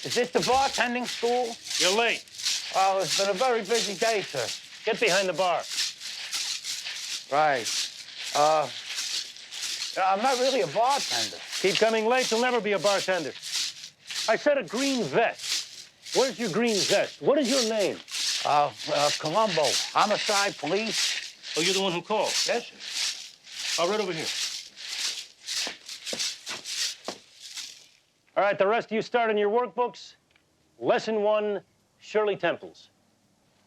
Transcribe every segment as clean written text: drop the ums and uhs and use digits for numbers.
Is this the bartending school? You're late. Well, it's been a very busy day, sir. Get behind the bar. Right. I'm not really a bartender. Keep coming late, you'll never be a bartender. I said a green vest. Where's your green vest? What is your name? Columbo, homicide, police. Oh, you're the one who called? Yes, sir. Right over here. All right, the rest of you start in your workbooks. Lesson 1, Shirley Temples.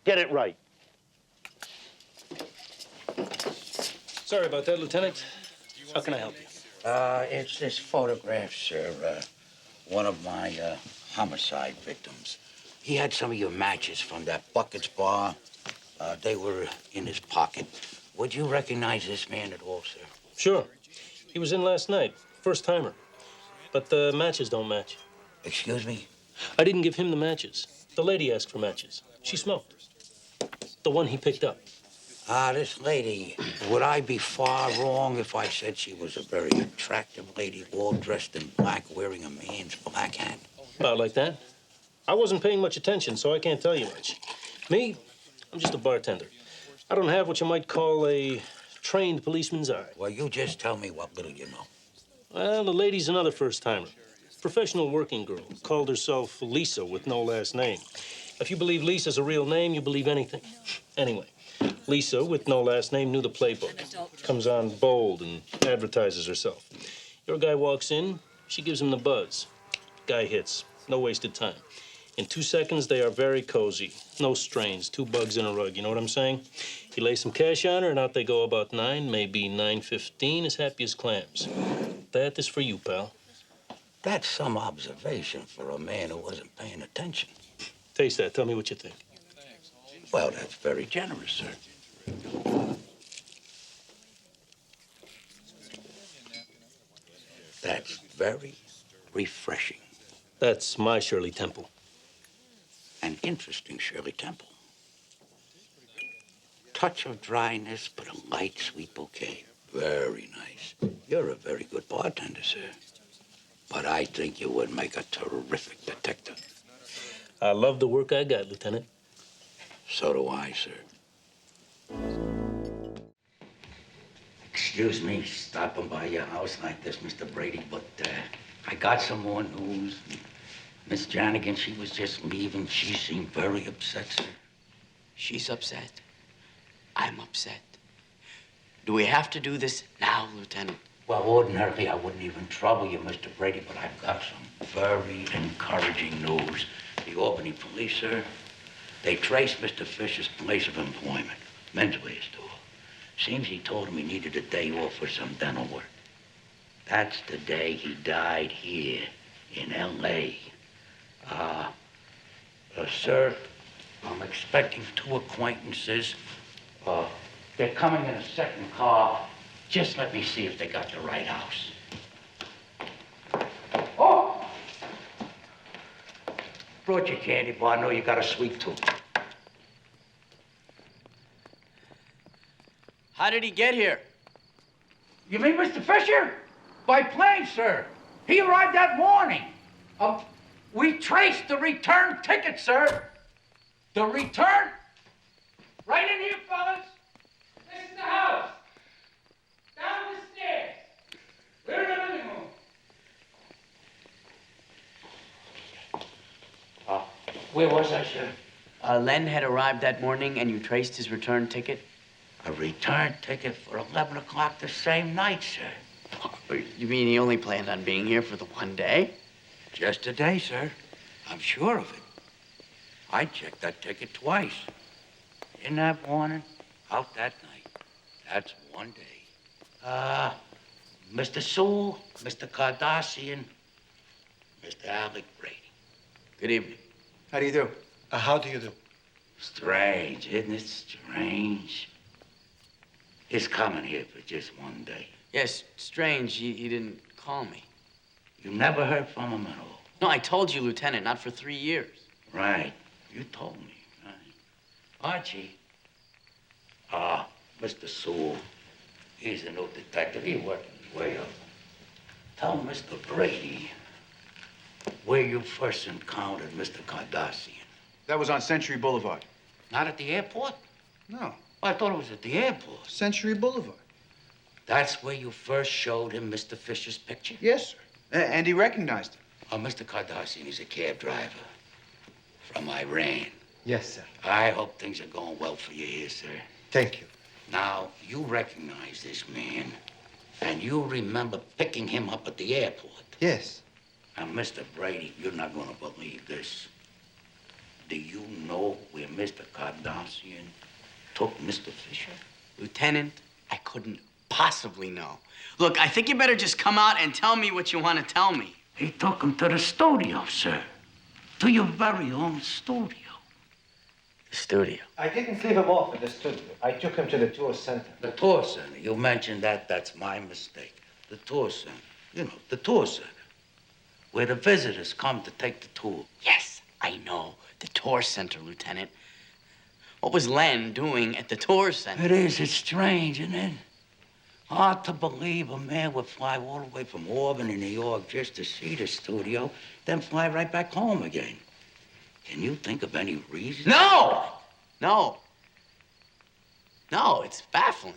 Get it right. Sorry about that, Lieutenant. How can I help you? It's this photograph, sir. One of my homicide victims. He had some of your matches from that Buckets bar. They were in his pocket. Would you recognize this man at all, sir? Sure. He was in last night. First timer. But the matches don't match. Excuse me? I didn't give him the matches. The lady asked for matches. She smoked. The one he picked up. This lady, would I be far wrong if I said she was a very attractive lady, all dressed in black, wearing a man's black hat? About like that. I wasn't paying much attention, so I can't tell you much. Me, I'm just a bartender. I don't have what you might call a trained policeman's eye. Well, you just tell me what little you know. Well, the lady's another first-timer. Professional working girl. Called herself Lisa with no last name. If you believe Lisa's a real name, you believe anything. Anyway, Lisa, with no last name, knew the playbook. Comes on bold and advertises herself. Your guy walks in, she gives him the buzz. Guy hits. No wasted time. In 2 seconds, they are very cozy. No strains, 2 bugs in a rug, you know what I'm saying? You lay some cash on her, and out they go about 9, maybe 9:15, as happy as clams. That is for you, pal. That's some observation for a man who wasn't paying attention. Taste that. Tell me what you think. Well, that's very generous, sir. That's very refreshing. That's my Shirley Temple. An interesting Shirley Temple. Touch of dryness, but a light, sweet bouquet. Very nice. You're a very good bartender, sir. But I think you would make a terrific detective. I love the work I got, Lieutenant. So do I, sir. Excuse me stopping by your house like this, Mr. Brady, but I got some more news. Miss Janigan, she was just leaving. She seemed very upset, sir. She's upset. I'm upset. Do we have to do this now, Lieutenant? Well, ordinarily, I wouldn't even trouble you, Mr. Brady, but I've got some very encouraging news. The Albany police, sir, they traced Mr. Fisher's place of employment, menswear store. Seems he told him he needed a day off for some dental work. That's the day he died here in L.A. Sir, I'm expecting 2 acquaintances. They're coming in a second car. Just let me see if they got the right house. Oh! Brought you candy bar. I know you got a sweet tooth. How did he get here? You mean Mr. Fisher? By plane, sir. He arrived that morning. We traced the return ticket, sir. The return? Right in here, fellas. This is the house. Down the stairs. We're in the living room. Where was I, sir? Len had arrived that morning and you traced his return ticket? A return ticket for 11 o'clock the same night, sir. Oh, you mean he only planned on being here for the one day? Just a day, sir. I'm sure of it. I checked that ticket twice. In that morning, out that night. That's one day. Mr. Sewell, Mr. Cardassian, Mr. Alec Brady. Good evening. How do you do? How do you do? Strange, isn't it strange? He's coming here for just one day. Yes, strange. He didn't call me. You never heard from him at all? No, I told you, Lieutenant, not for 3 years. Right. You told me, right. Archie. Mr. Sewell. He's a new detective. He's working his way up. Tell Mr. Brady where you first encountered Mr. Cardassian? That was on Century Boulevard. Not at the airport? No, I thought it was at the airport. Century Boulevard. That's where you first showed him Mr. Fisher's picture? Yes, sir. And he recognized it. Oh, Mr. Cardassian, he's a cab driver from Iran. Yes, sir. I hope things are going well for you here, sir. Thank you. Now, you recognize this man, and you remember picking him up at the airport. Yes. Now, Mr. Brady, you're not going to believe this. Do you know where Mr. Cardassian took Mr. Fisher? Lieutenant, I couldn't possibly know. Look, I think you better just come out and tell me what you want to tell me. He took him to the studio, sir. To your very own studio. The studio. I didn't leave him off in the studio. I took him to the tour center. The tour center. You mentioned that. That's my mistake. The tour center. You know, the tour center. Where the visitors come to take the tour. Yes, I know. The tour center, Lieutenant. What was Len doing at the tour center? It is. It's strange, isn't it? Hard to believe a man would fly all the way from Albany, New York, just to see the studio, then fly right back home again. Can you think of any reason? No! No. No, it's baffling.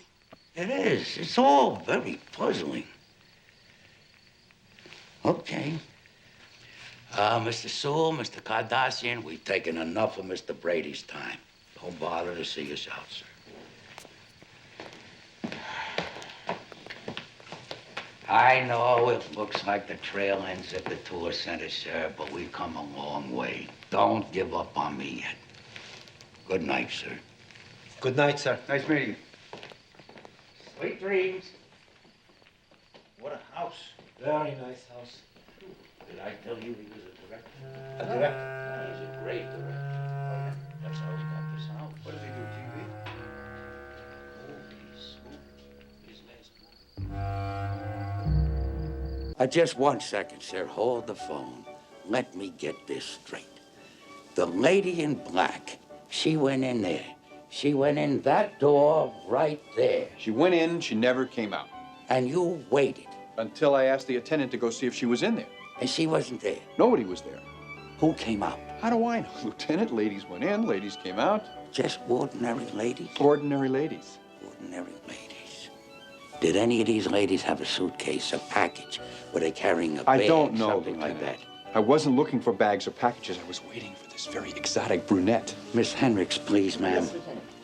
It is. It's all very puzzling. Okay. Mr. Sewell, Mr. Cardassian, we've taken enough of Mr. Brady's time. Don't bother to see us out, sir. I know it looks like the trail ends at the tour center, sir, but we've come a long way. Don't give up on me yet. Good night, sir. Good night, sir. Nice meeting you. Sweet dreams. What a house. Very nice house. Did I tell you he was a director? A director? He's a great director. That's how he got this house. What does he do, TV? His last movie. Just 1 second, sir. Hold the phone. Let me get this straight. The lady in black, she went in there. She went in that door right there. She went in, she never came out. And you waited. Until I asked the attendant to go see if she was in there. And she wasn't there. Nobody was there. Who came out? How do I know, Lieutenant? Ladies went in, ladies came out. Just ordinary ladies? Ordinary ladies. Ordinary ladies. Did any of these ladies have a suitcase, a package? Were they carrying a bag? I don't know, Something Lieutenant. like that. I wasn't looking for bags or packages. I was waiting for this very exotic brunette. Miss Hendricks, please, ma'am.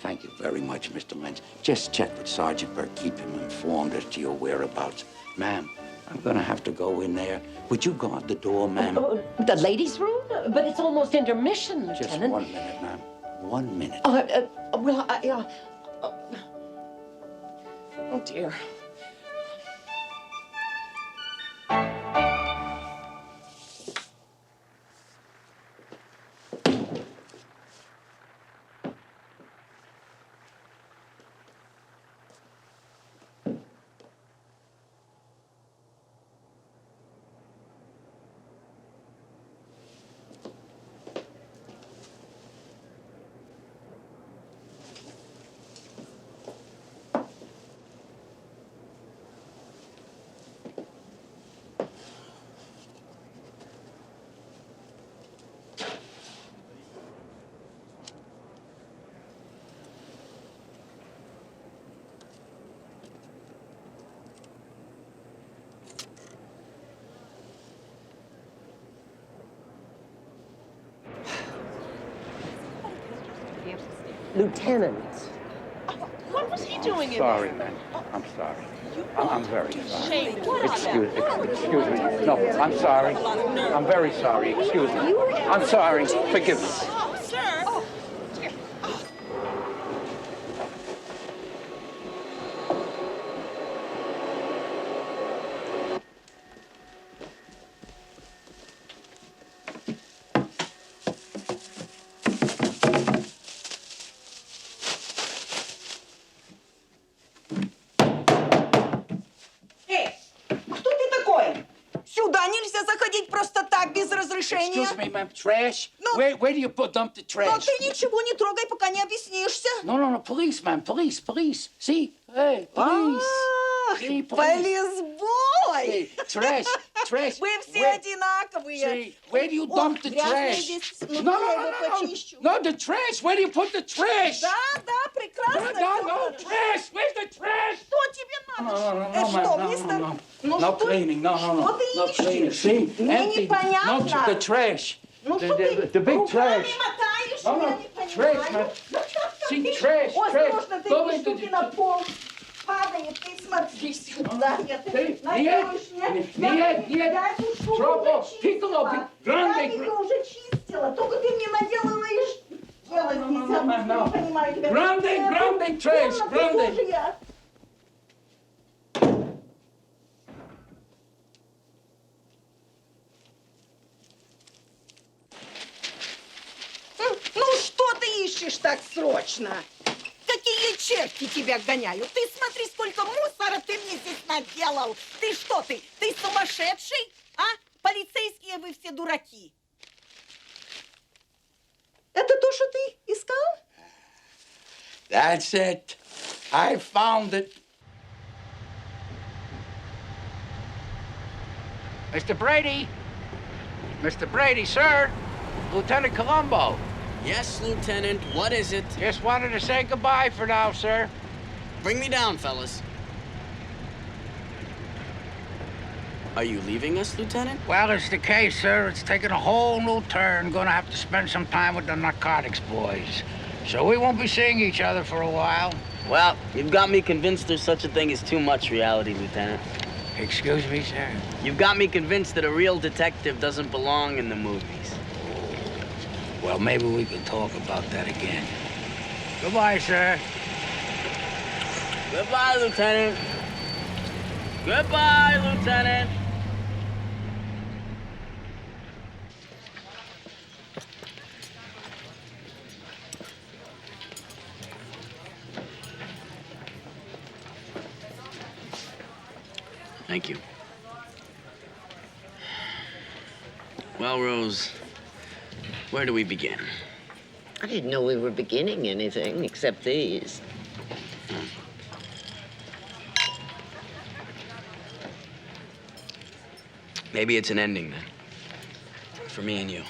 Thank you very much, Mr. Lenz. Just check with Sergeant Burke. Keep him informed as to your whereabouts. Ma'am, I'm gonna have to go in there. Would you guard the door, ma'am? The ladies' room? But it's almost intermission, Just Lieutenant. 1 minute, ma'am. 1 minute. Oh, dear. Lieutenant. What was he doing in Sorry, there? ma'am. I'm sorry. I'm very sorry. Shame. Excuse me. No, I'm sorry. I'm very sorry. Excuse me. I'm sorry. Forgive me. Oh, sir. Oh, dear. Кто ты такой? Сюда нельзя заходить просто так, без разрешения. Excuse me, ma'am. Trash? No. Where do you dump the Но trash? ты ничего не трогай, пока не объяснишься. No. Police, ma'am. Police. See? Hey, police. See, police. Полисбой! Hey, trash? Вы все одинаковые. See, where do you О, dump the грязный trash? здесь. Ну, я его почищу. No, the trash. Where do you put the trash? Да, прекрасно. No, trash. Where's the trash? Что тебе надо? No, что, мистер? no. Ну, No что? cleaning. No. Что ты No cleaning. ищешь? See, Мне empty. непонятно. No, the trash. Ну, что ты The big руками trash. мотаешь? No, Я no, не понимаю. trash, man. See, trash, Осторожно, ты Go не into ступи на пол. Падает, ты смотри сюда. Нет, Нет, наделаешь мне. Я эту штуку Trouble. уже Piccolo, чистила. grande. Я ее уже чистила. Только ты мне наделываешь. Делать нельзя, no. не понимаю тебя. Grande trash, grande. Тоже я. Ну, что ты ищешь так срочно? Какие черти тебя гоняют? Ты смотри, сколько мусора ты мне здесь наделал. Ты что ты? Ты сумасшедший? А? Полицейские вы все дураки. Это то, что ты искал? That's it. I found it. Mr. Brady. Mr. Brady, sir. Lieutenant Columbo. Yes, Lieutenant. What is it? Just wanted to say goodbye for now, sir. Bring me down, fellas. Are you leaving us, Lieutenant? Well, it's the case, sir. It's taken a whole new turn. Gonna have to spend some time with the narcotics boys. So we won't be seeing each other for a while. Well, you've got me convinced there's such a thing as too much reality, Lieutenant. Excuse me, sir. You've got me convinced that a real detective doesn't belong in the movies. Well, maybe we can talk about that again. Goodbye, sir. Goodbye, Lieutenant. Goodbye, Lieutenant. Thank you. Well, Rose, where do we begin? I didn't know we were beginning anything except these. Maybe it's an ending, then. For me and you.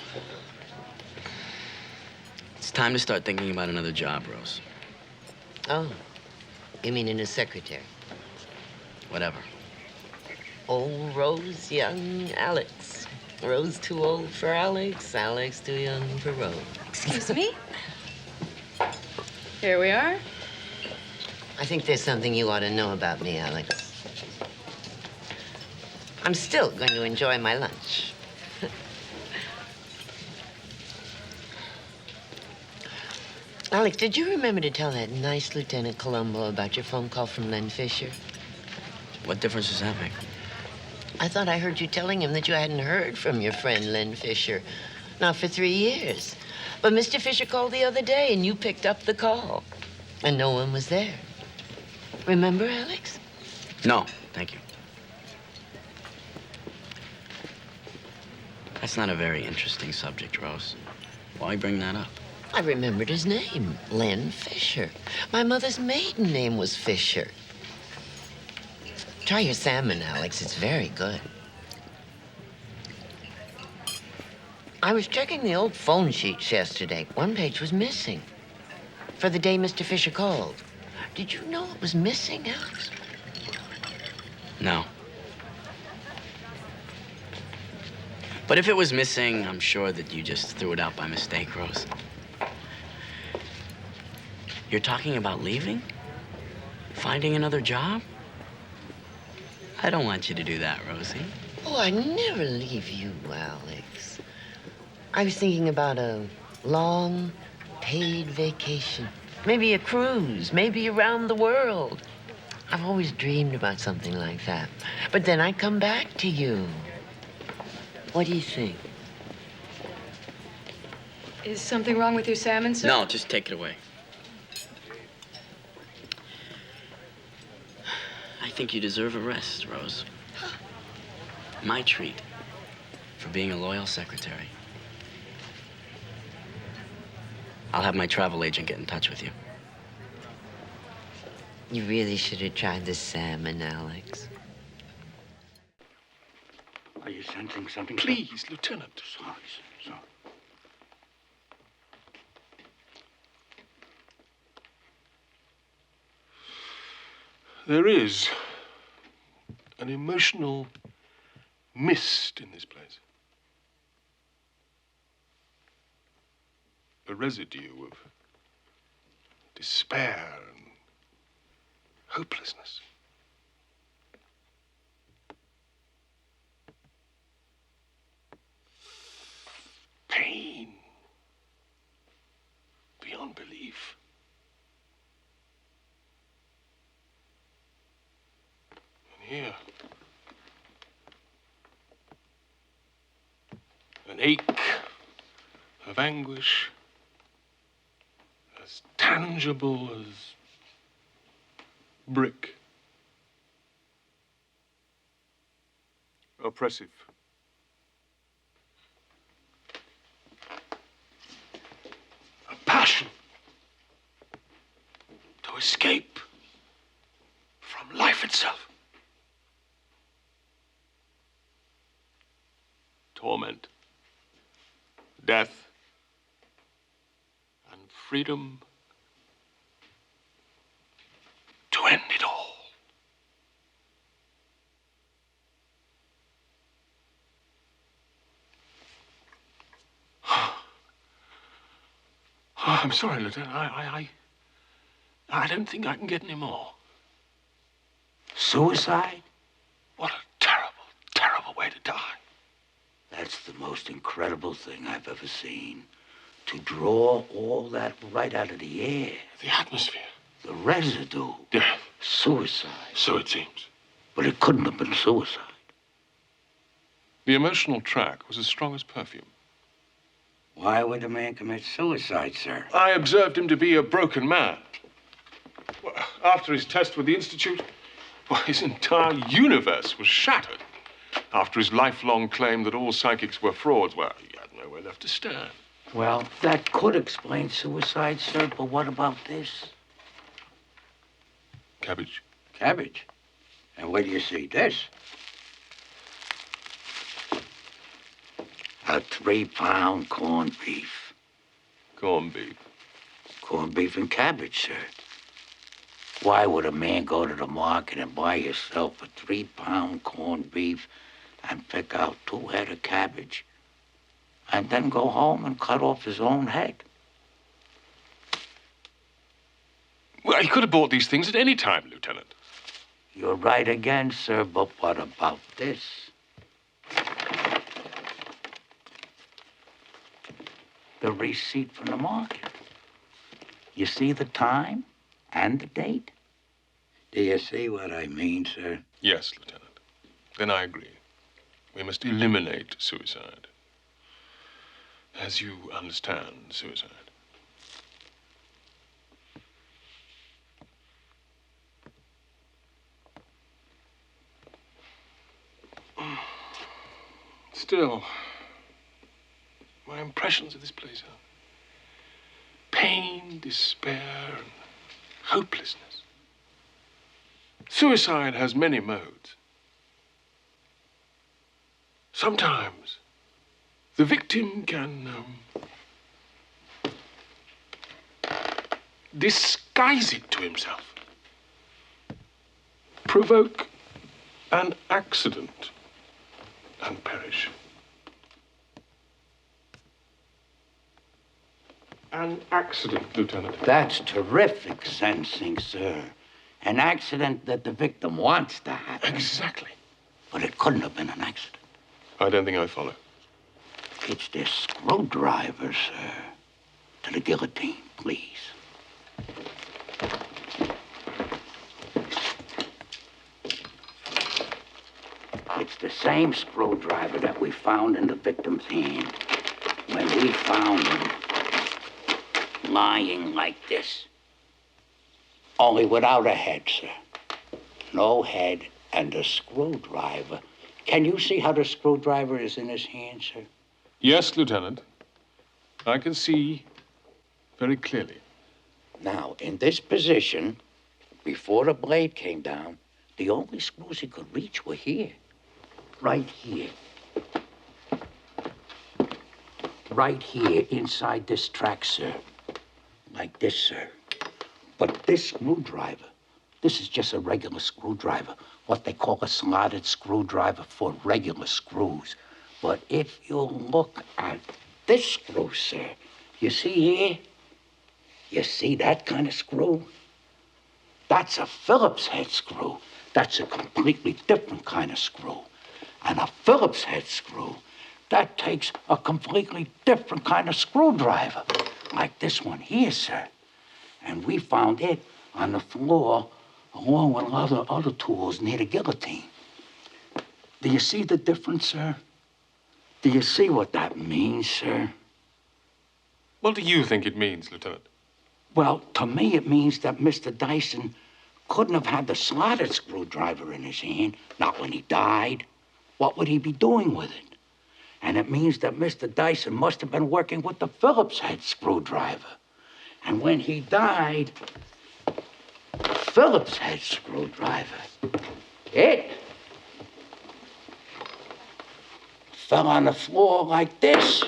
It's time to start thinking about another job, Rose. Oh, you mean in a secretary? Whatever. Old Rose, young Alex. Rose too old for Alex, Alex too young for Rose. Excuse me? Here we are. I think there's something you ought to know about me, Alex. I'm still going to enjoy my lunch. Alex, did you remember to tell that nice Lieutenant Columbo about your phone call from Len Fisher? What difference does that make? I thought I heard you telling him that you hadn't heard from your friend Len Fisher. Not for 3 years. But Mr. Fisher called the other day, and you picked up the call. And no one was there. Remember, Alex? No, thank you. That's not a very interesting subject, Rose. Why bring that up? I remembered his name, Len Fisher. My mother's maiden name was Fisher. Try your salmon, Alex. It's very good. I was checking the old phone sheets yesterday. One page was missing. For the day Mr. Fisher called. Did you know it was missing, Alex? No. But if it was missing, I'm sure that you just threw it out by mistake, Rose. You're talking about leaving? Finding another job? I don't want you to do that, Rosie. Oh, I never leave you, Alex. I was thinking about a long, paid vacation. Maybe a cruise, maybe around the world. I've always dreamed about something like that. But then I'd come back to you. What do you think? Is something wrong with your salmon, sir? No, just take it away. I think you deserve a rest, Rose. My treat for being a loyal secretary. I'll have my travel agent get in touch with you. You really should have tried the salmon, Alex. Are you sensing something? Please, Lieutenant. Sorry, sir. Sorry. There is an emotional mist in this place. A residue of despair and hopelessness. Pain beyond belief. And here, an ache of anguish as tangible as brick. Oppressive. A passion to escape from life itself. Torment, death, and freedom to end it all. Oh, I'm sorry, Lieutenant. I don't think I can get any more. Suicide? What a terrible, terrible way to die. That's the most incredible thing I've ever seen. To draw all that right out of the air. The atmosphere. The residue. Yeah. Suicide. So it seems. But it couldn't have been suicide. The emotional track was as strong as perfume. Why would a man commit suicide, sir? I observed him to be a broken man. Well, after his test with the Institute, well, his entire universe was shattered. After his lifelong claim that all psychics were frauds, well, he had nowhere left to stand. Well, that could explain suicide, sir, but what about this? Cabbage. Cabbage? And where do you see this? A 3-pound corned beef. Corned beef. Corned beef and cabbage, sir. Why would a man go to the market and buy himself a 3-pound corned beef and pick out 2 head of cabbage and then go home and cut off his own head? Well, he could have bought these things at any time, Lieutenant. You're right again, sir, but what about this? The receipt from the market. You see the time and the date? Do you see what I mean, sir? Yes, Lieutenant. Then I agree. We must eliminate suicide. As you understand suicide. Still, my impressions of this place are pain, despair, and hopelessness. Suicide has many modes. Sometimes the victim can disguise it to himself, provoke an accident, and perish. An accident, Lieutenant. That's terrific sensing, sir. An accident that the victim wants to happen. Exactly. But it couldn't have been an accident. I don't think I follow. It's this screwdriver, sir. To the guillotine, please. It's the same screwdriver that we found in the victim's hand when we found him lying like this. Only without a head, sir. No head and a screwdriver. Can you see how the screwdriver is in his hand, sir? Yes, Lieutenant. I can see very clearly. Now, in this position, before the blade came down, the only screws he could reach were here. Right here. right here inside this track, sir. Like this, sir. But this screwdriver, this is just a regular screwdriver, what they call a slotted screwdriver for regular screws. But if you look at this screw, sir, you see here? You see that kind of screw? That's a Phillips head screw. That's a completely different kind of screw. And a Phillips head screw, that takes a completely different kind of screwdriver, like this one here, sir. And we found it on the floor along with other tools near the guillotine. Do you see the difference, sir? Do you see what that means, sir? What do you think it means, Lieutenant? Well, to me, it means that Mr. Dyson couldn't have had the slotted screwdriver in his hand, not when he died. What would he be doing with it? And it means that Mr. Dyson must have been working with the Phillips head screwdriver. And when he died, Phillips head screwdriver, it fell on the floor like this.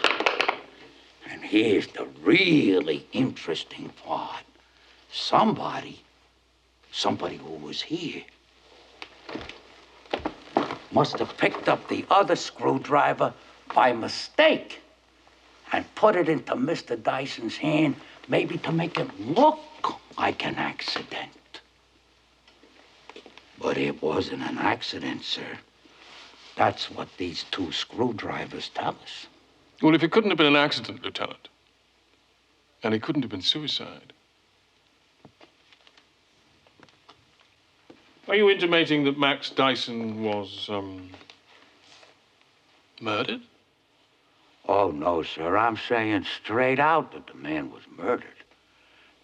And here's the really interesting part. Somebody who was here must have picked up the other screwdriver by mistake and put it into Mr. Dyson's hand, maybe to make it look like an accident. But it wasn't an accident, sir. That's what these two screwdrivers tell us. Well, if it couldn't have been an accident, Lieutenant, and it couldn't have been suicide, are you intimating that Max Dyson was, murdered? Oh, no, sir. I'm saying straight out that the man was murdered.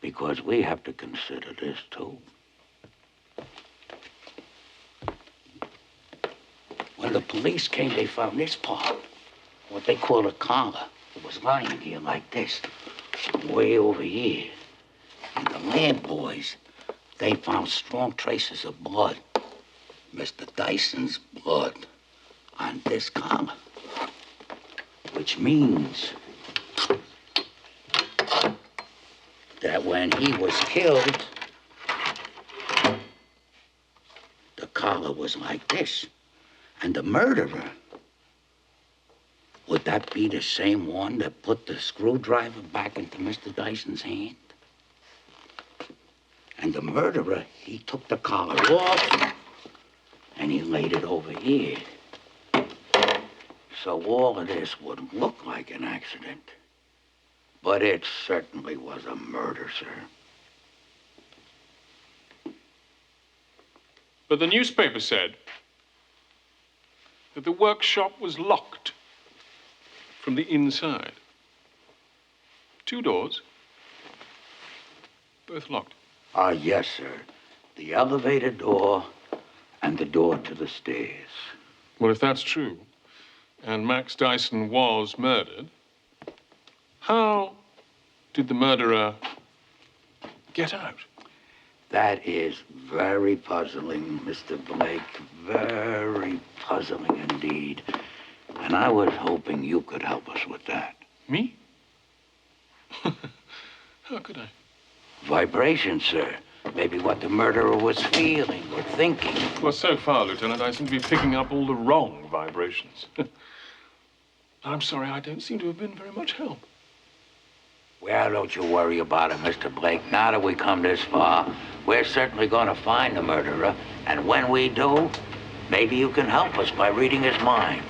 Because we have to consider this, too. When the police came, they found this part, what they call a collar. It was lying here like this, way over here. And the lab boys, they found strong traces of blood, Mr. Dyson's blood, on this collar. Which means that when he was killed, the collar was like this. And the murderer, would that be the same one that put the screwdriver back into Mr. Dyson's hand? And the murderer, he took the collar off and he laid it over here. So all of this would look like an accident. But it certainly was a murder, sir. But the newspaper said that the workshop was locked from the inside. 2 doors, both locked. Yes, sir. The elevator door and the door to the stairs. Well, if that's true, and Max Dyson was murdered, how did the murderer get out? That is very puzzling, Mr. Blake. Very puzzling indeed. And I was hoping you could help us with that. Me? How could I? Vibration, sir. Maybe what the murderer was feeling or thinking. Well, so far, Lieutenant, I seem to be picking up all the wrong vibrations. I'm sorry, I don't seem to have been very much help. Well, don't you worry about it, Mr. Blake. Now that we come this far, we're certainly going to find the murderer. And when we do, maybe you can help us by reading his mind.